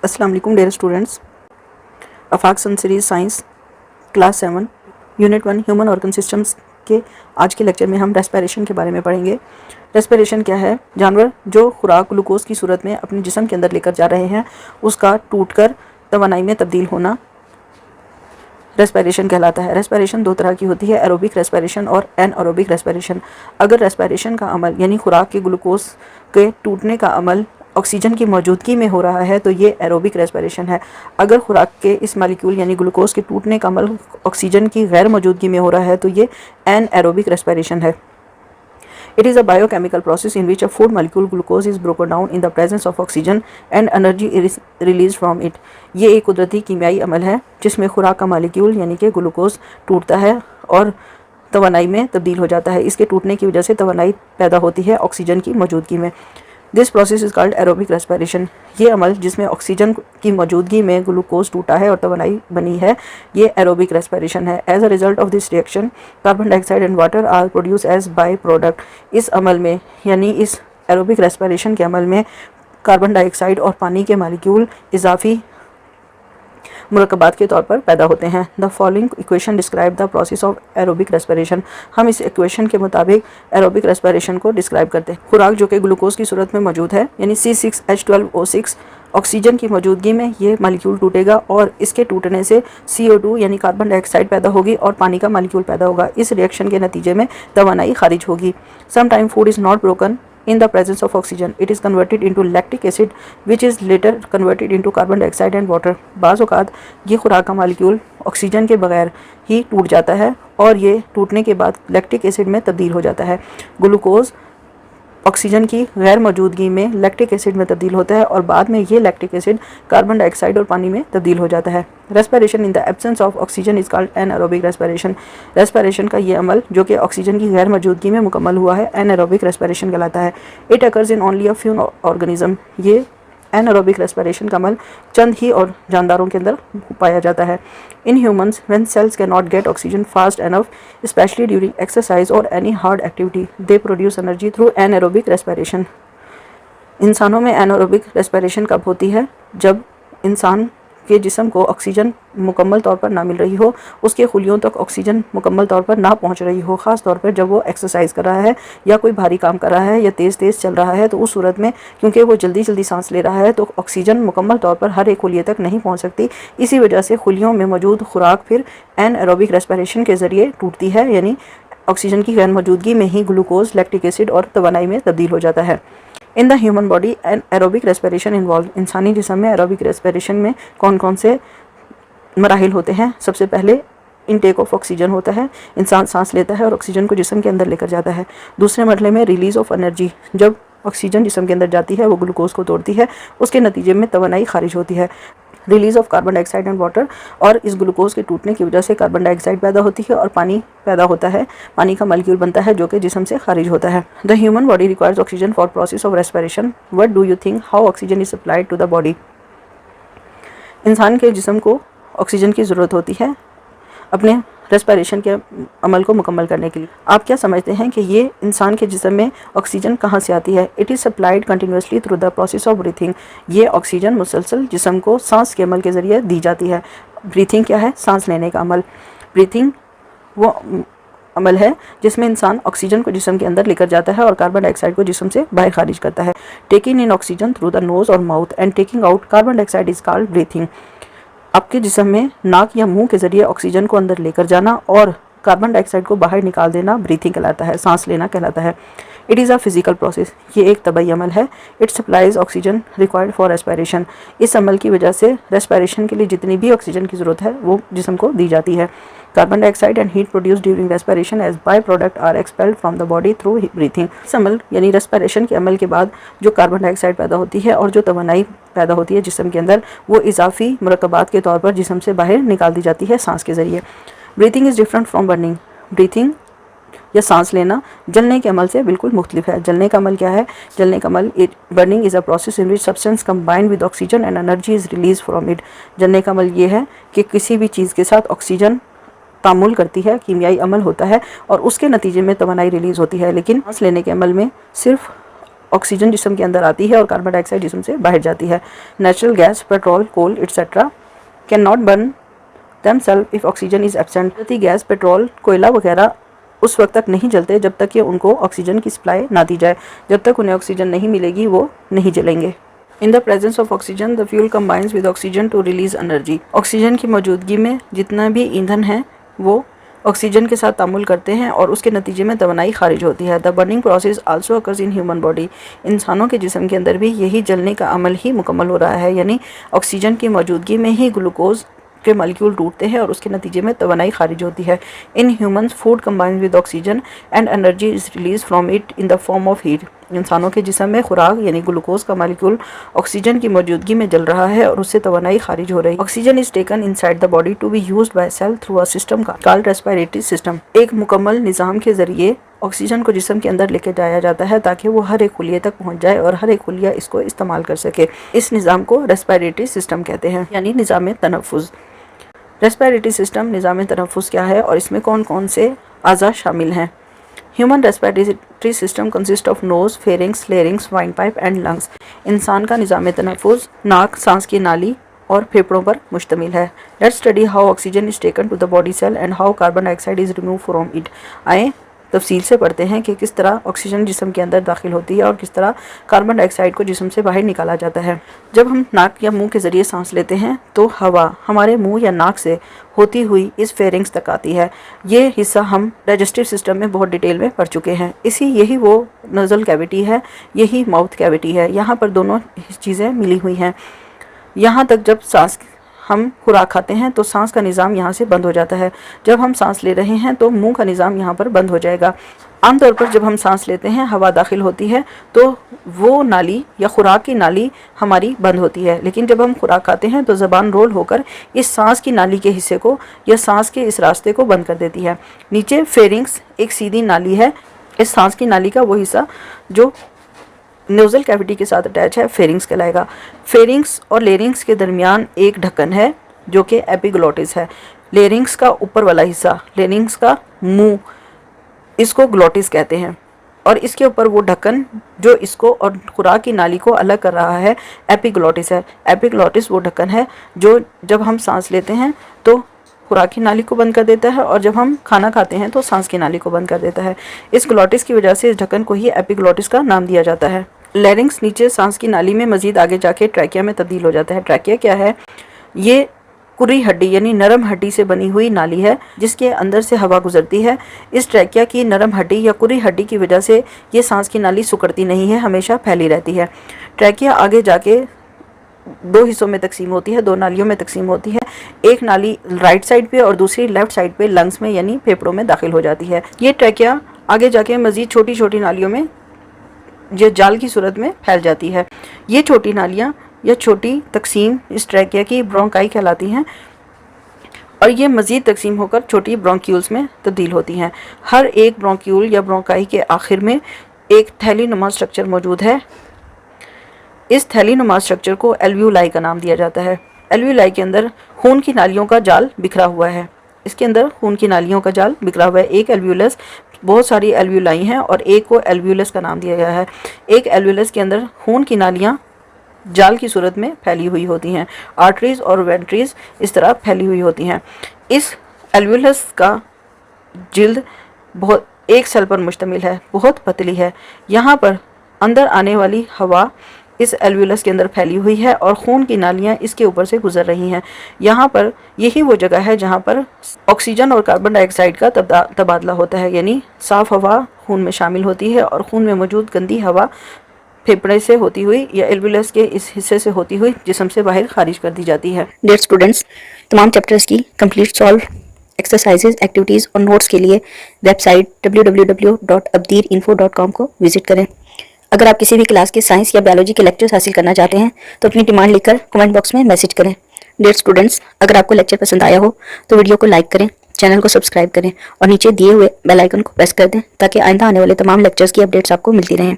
अस्सलाम वालेकुम dear students. Afaq sun series science class 7 unit 1 human organ systems के आज के लेक्चर में हम रेस्पिरेशन के बारे में पढ़ेंगे। रेस्पिरेशन क्या है? जानवर जो खुराक ग्लूकोज की सूरत में अपने जिस्म के अंदर लेकर जा रहे हैं उसका टूटकर तवानाई में तब्दील होना रेस्पिरेशन कहलाता है। रेस्पिरेशन दो तरह की होती है, एरोबिक रेस्पिरेशन और एनएरोबिक रेस्पिरेशन। अगर रेस्पिरेशन का अमल यानी खुराक के ग्लूकोज के टूटने का अमल ऑक्सीजन की मौजूदगी में हो रहा है तो ये एरोबिक रेस्पिरेशन है। अगर खुराक के इस मालिक्यूल यानी ग्लूकोज के टूटने का अमल ऑक्सीजन की गैर मौजूदगी में हो रहा है तो ये एनएरोबिक रेस्पिरेशन है। It is a biochemical process in which a food molecule glucose is broken down in the presence of oxygen and energy is released from it। ये एक कुदरती कीमियाई अमल है जिसमें खुराक का मालिक्यूल यानी कि ग्लूकोज टूटता है और तवानाई में तब्दील हो जाता है। इसके टूटने की वजह से तवानाई पैदा होती है ऑक्सीजन की मौजूदगी में। This process is called aerobic respiration. ये अमल जिसमें ऑक्सीजन की मौजूदगी में ग्लूकोज टूटा है और तवानाई बनी है ये एरोबिक रेस्पिरेशन है। As a result of this reaction carbon dioxide and water are produce as by product. इस अमल में यानी इस एरोबिक रेस्पिरेशन के अमल में कार्बन डाइऑक्साइड और पानी के मालिक्यूल इजाफी मुरक्कबात के तौर पर पैदा होते हैं। The following equation describe the process of aerobic respiration. हम इस इक्वेशन के मुताबिक एरोबिक रेस्पिरेशन को डिस्क्राइब करते हैं। खुराक जो कि ग्लूकोज की सूरत में मौजूद है यानी C6H12O6 ऑक्सीजन की मौजूदगी में ये मालिक्यूल टूटेगा और इसके टूटने से CO2 यानी कार्बन डाइऑक्साइड पैदा होगी और पानी का मालिक्यूल पैदा होगा। इस रिएक्शन के नतीजे में तवानाई खारिज होगी। Some time food is not broken in the presence of oxygen. It is converted into lactic acid which is later converted into carbon dioxide and water। बाज़ औक़ात ये खुराक का मालिक्यूल ऑक्सीजन के बगैर ही टूट जाता है और ये टूटने के बाद लैक्टिक एसिड में तब्दील हो जाता है। ग्लूकोज ऑक्सीजन की गैर मौजूदगी में लैक्टिक एसिड में तब्दील होता है और बाद में ये लैक्टिक एसिड कार्बन डाइऑक्साइड और पानी में तब्दील हो जाता है। Respiration in the absence of oxygen is called anaerobic respiration. Respiration का ये अमल जो कि ऑक्सीजन की गैर मौजूदगी में मुकम्मल हुआ है एनएरोबिक रेस्पिरेशन कहलाता है। It occurs in only a few organism. ये एनएरोबिक रेस्पिरेशन का अमल चंद ही और जानदारों के अंदर पाया जाता है। In humans when cells can not get oxygen fast enough specially during exercise और any hard activity they produce energy through anaerobic respiration. इंसानों में एनएरोबिक रेस्पिरेशन कब होती है? जब इंसान के जिस्म को ऑक्सीजन मुकम्मल तौर पर ना मिल रही हो, उसके खुलियों तक ऑक्सीजन मुकम्मल तौर पर ना पहुंच रही हो, ख़ास तौर पर जब वो एक्सरसाइज कर रहा है या कोई भारी काम कर रहा है या तेज़ तेज़ चल रहा है तो उस सूरत में क्योंकि वो जल्दी जल्दी सांस ले रहा है तो ऑक्सीजन मुकम्मल तौर पर हर एक खुलिये तक नहीं पहुँच सकती। इसी वजह से खुलियों में मौजूद खुराक फिर एनएरोबिक रेस्पिरेशन के ज़रिए टूटती है यानी ऑक्सीजन की गैर मौजूदगी में ही ग्लूकोज लैक्टिक एसिड और तवानाई में तब्दील हो जाता है। In the human body and aerobic respiration involve. इंसानी जिस्म में एरोबिक रेस्पिरेशन में कौन कौन से मराहिल होते हैं? सबसे पहले इनटेक ऑफ ऑक्सीजन होता है, इंसान सांस लेता है और ऑक्सीजन को जिस्म के अंदर लेकर जाता है। दूसरे मरहले में रिलीज़ ऑफ एनर्जी, जब ऑक्सीजन जिस्म के अंदर जाती है वो ग्लूकोज को तोड़ती है, उसके नतीजे में तवानाई खारिज होती है। Release of carbon dioxide and water, और इस ग्लूकोज के टूटने की वजह से कार्बन डाइऑक्साइड पैदा होती है और पानी पैदा होता है, पानी का मॉलिक्यूल बनता है जो कि जिस्म से खारिज होता है। The human body requires oxygen for process of respiration. What do you think how oxygen is supplied to the body? इंसान के जिस्म को ऑक्सीजन की ज़रूरत होती है अपने रेस्पिरेशन के अमल को मुकम्मल करने के लिए। आप क्या समझते हैं कि ये इंसान के जिस्म में ऑक्सीजन कहाँ से आती है? It is supplied continuously through the process of breathing. ये ऑक्सीजन मुसलसल जिस्म को सांस के अमल के ज़रिए दी जाती है। ब्रीथिंग क्या है? सांस लेने का अमल। ब्रीथिंग वो अमल है जिसमें इंसान ऑक्सीजन को जिस्म के अंदर लेकर जाता है और कार्बन डाइऑक्साइड को जिस्म से बाहर खारिज करता है। Taking in oxygen through the nose और mouth and taking out carbon dioxide is called breathing. आपके जिस्म में नाक या मुंह के ज़रिए ऑक्सीजन को अंदर लेकर जाना और कार्बन डाइऑक्साइड को बाहर निकाल देना ब्रीथिंग कहलाता है, सांस लेना कहलाता है। It is a physical process. ये एक तबई अमल है। It supplies oxygen required for respiration. इस अमल की वजह से रेस्पिरेशन के लिए जितनी भी ऑक्सीजन की ज़रूरत है वो जिस्म को दी जाती है। Carbon dioxide and heat produce during respiration as by product are expelled from the body through breathing. इस अमल यानी रेस्पिरेशन के अमल के बाद जो कार्बन डाइऑक्साइड पैदा होती है और जो तवानाई पैदा होती है जिस्म के अंदर वो इजाफी मुरक्कबात के तौर पर जिस्म से बाहर निकाल दी जाती है सांस के ज़रिए। Breathing is different from burning. Breathing या सांस लेना जलने के अमल से बिल्कुल मुख्तलिफ है। जलने का अमल क्या है? जलने का अमल burning is a process in which substance combined with oxygen and energy is release from it. जलने का अमल ये है कि किसी भी चीज़ के साथ ऑक्सीजन तामुल करती है, कीमियाई अमल होता है और उसके नतीजे में तवानाई रिलीज़ होती है। लेकिन सांस लेने के अमल में सिर्फ ऑक्सीजन जिस्म के अंदर आती है और कार्बन डाइऑक्साइड जिस्म से बाहर जाती है। Natural gas, petrol, coal etcetera can not burn themselves if oxygen is absent। प्रति गैस, पेट्रोल, कोयला वगैरह उस वक्त तक नहीं जलते जब तक कि उनको ऑक्सीजन की सप्लाई ना दी जाए। जब तक उन्हें ऑक्सीजन नहीं मिलेगी वो नहीं जलेंगे। In the presence of oxygen the fuel combines with oxygen to release energy. Oxygen की मौजूदगी में जितना भी ईंधन है वो ऑक्सीजन के साथ तामुल करते हैं और उसके नतीजे में तवानाई खारिज होती है। The burning process also occurs in human body. इंसानों के जिस्म के अंदर भी यही जलने का अमल ही मुकम्मल हो रहा है, यानी ऑक्सीजन की मौजूदगी में ही ग्लूकोज के मॉलिक्यूल टूटते हैं और उसके नतीजे में तवानाई खारिज होती है। In humans food combined with oxygen and energy is release from it in the form of heat. इंसानों के जिस्म में खुराक यानी ग्लूकोज का मॉलिक्यूल ऑक्सीजन की मौजूदगी में जल रहा है और उससे तवानाई खारिज हो रही है। Oxygen is taken inside the body to be used by cell through a system called respiratory system. एक मुकम्मल निज़ाम के जरिए ऑक्सीजन को जिस्म के अंदर लेके जाया जाता है ताकि वो हर एक खुलिये तक पहुंच जाए और हर एक खुलिया इसको इस्तेमाल कर सके। इस निज़ाम को रेस्पिरेटरी सिस्टम कहते हैं, यानी निज़ाम तनफ़ुज़। रेस्पिरेटरी सिस्टम निज़ाम तनफ़ुस क्या है और इसमें कौन कौन से अज़ा शामिल हैं। Human respiratory system consist of nose, pharynx, larynx, wind pipe and lungs. इंसान का निज़ाम तनफ़ुस नाक, सांस की नाली और फेफड़ों पर मुश्तमिल है। Let's study how oxygen is taken to the body cell and how carbon dioxide is remove from it. आए तफसील से पढ़ते हैं कि किस तरह ऑक्सीजन जिस्म के अंदर दाखिल होती है और किस तरह कार्बन डाइऑक्साइड को जिस्म से बाहर निकाला जाता है। जब हम नाक या मुंह के ज़रिए सांस लेते हैं तो हवा हमारे मुंह या नाक से होती हुई इस फेरिंग्स तक आती है। ये हिस्सा हम डाइजेस्टिव सिस्टम में बहुत डिटेल में पढ़ चुके हैं। यही वो नज़ल कैविटी है, यही माउथ कैविटी है। यहाँ पर दोनों चीज़ें मिली हुई हैं। यहाँ तक जब सांस हम खुराक खाते हैं तो सांस का निज़ाम यहाँ से बंद हो जाता है। जब हम सांस ले रहे हैं तो मुंह का निज़ाम यहाँ पर बंद हो जाएगा। आमतौर पर जब हम सांस लेते हैं हवा दाखिल होती है तो वो नाली या खुराक की नाली हमारी बंद होती है, लेकिन जब हम खुराक खाते हैं तो ज़बान रोल होकर इस सांस की नाली के हिस्से को या सांस के इस रास्ते को बंद कर देती है। नीचे फेरिंग्स एक सीधी नाली है। इस सांस की नाली का वो हिस्सा जो नोज़ल कैविटी के साथ अटैच है फेरिंग्स कहलाएगा। फेरिंग्स और लेरिंग्स के दरमियान एक ढक्कन है जो कि एपिग्लोटिस है। लेरिंग्स का ऊपर वाला हिस्सा, लेरिंग्स का मुंह, इसको ग्लोटिस कहते हैं और इसके ऊपर वो ढक्कन जो इसको और खुराक की नाली को अलग कर रहा है एपिग्लोटिस है। एपिग्लोटिस वो ढक्कन है जो जब हम सांस लेते हैं तो खुराक की नाली को बंद कर देता है और जब हम खाना खाते हैं तो सांस की नाली को बंद कर देता है। इस ग्लोटिस की वजह से इस ढक्कन को ही एपिग्लोटिस का नाम दिया जाता है। लेरिंग्स नीचे सांस की नाली में मजीद आगे जाके ट्रैकिया में तब्दील हो जाता है। ट्रैकिया क्या है? ये कुर्री हड्डी यानी नरम हड्डी से बनी हुई नाली है जिसके अंदर से हवा गुजरती है। इस ट्रैकिया की नरम हड्डी या कुर्री हड्डी की वजह से ये सांस की नाली सिकुड़ती नहीं है, हमेशा फैली रहती है। ट्रैकिया आगे जाके दो हिस्सों में तकसीम होती है, दो नालियों में तकसीम होती है। एक नाली राइट साइड पे और दूसरी लेफ्ट साइड पे लंग्स में यानी फेफड़ों में दाखिल हो जाती है। ये ट्रैकिया आगे जाके मजीद छोटी छोटी नालियों में ये जाल की सूरत में फैल जाती है। ये छोटी नालियाँ या छोटी तकसीम इस ट्रैकिया की ब्रोंकाई कहलाती हैं और ये मज़ीद तकसीम होकर छोटी ब्रोंक्यूल्स में तब्दील होती हैं। हर एक ब्रोंक्यूल या ब्रोंकाई के आखिर में एक थैलीनुमा स्ट्रक्चर मौजूद है। इस थैलीनुमा स्ट्रक्चर को एल्वियोलाई का नाम दिया जाता है। एल्वियोलाई के अंदर खून की नालियों का जाल बिखरा हुआ है। इसके अंदर खून की नालियों का जाल बिखरा हुआ है। एक एल्वियोलस, बहुत सारी एल्वियोलाई हैं और एक को एल्वियोलस का नाम दिया गया है। एक एल्वियोलस के अंदर खून की नालियाँ जाल की सूरत में फैली हुई होती हैं। आर्टरीज और वेंट्रीज इस तरह फैली हुई होती हैं। इस एल्वियोलस का जिल्द बहुत एक सेल पर मुश्तमिल है, बहुत पतली है। यहाँ पर अंदर आने वाली हवा इस एल्वियोलस के अंदर फैली हुई है और खून की नालियाँ इसके ऊपर से गुजर रही हैं। यहाँ पर यही वो जगह है जहाँ पर ऑक्सीजन और कार्बन डाइऑक्साइड का तबादला होता है, यानी साफ़ हवा खून में शामिल होती है और खून में मौजूद गंदी हवा फेफड़े से होती हुई या एल्वियोलस के इस हिस्से से होती हुई जिस्म से बाहर खारिज कर दी जाती है। डियर स्टूडेंट्स, तमाम चैप्टर्स की कंप्लीट सॉल्व एक्सरसाइजेज, एक्टिविटीज़ और नोट्स के लिए वेबसाइट www.abdirinfo.com को विजिट करें। अगर आप किसी भी क्लास के साइंस या बायोलॉजी के लेक्चर्स हासिल करना चाहते हैं तो अपनी डिमांड लिखकर कमेंट बॉक्स में मैसेज करें। डियर स्टूडेंट्स, अगर आपको लेक्चर पसंद आया हो तो वीडियो को लाइक करें, चैनल को सब्सक्राइब करें और नीचे दिए हुए बेल आइकन को प्रेस कर दें ताकि आइंदा आने वाले तमाम लेक्चर्स की अपडेट्स आपको मिलती रहें।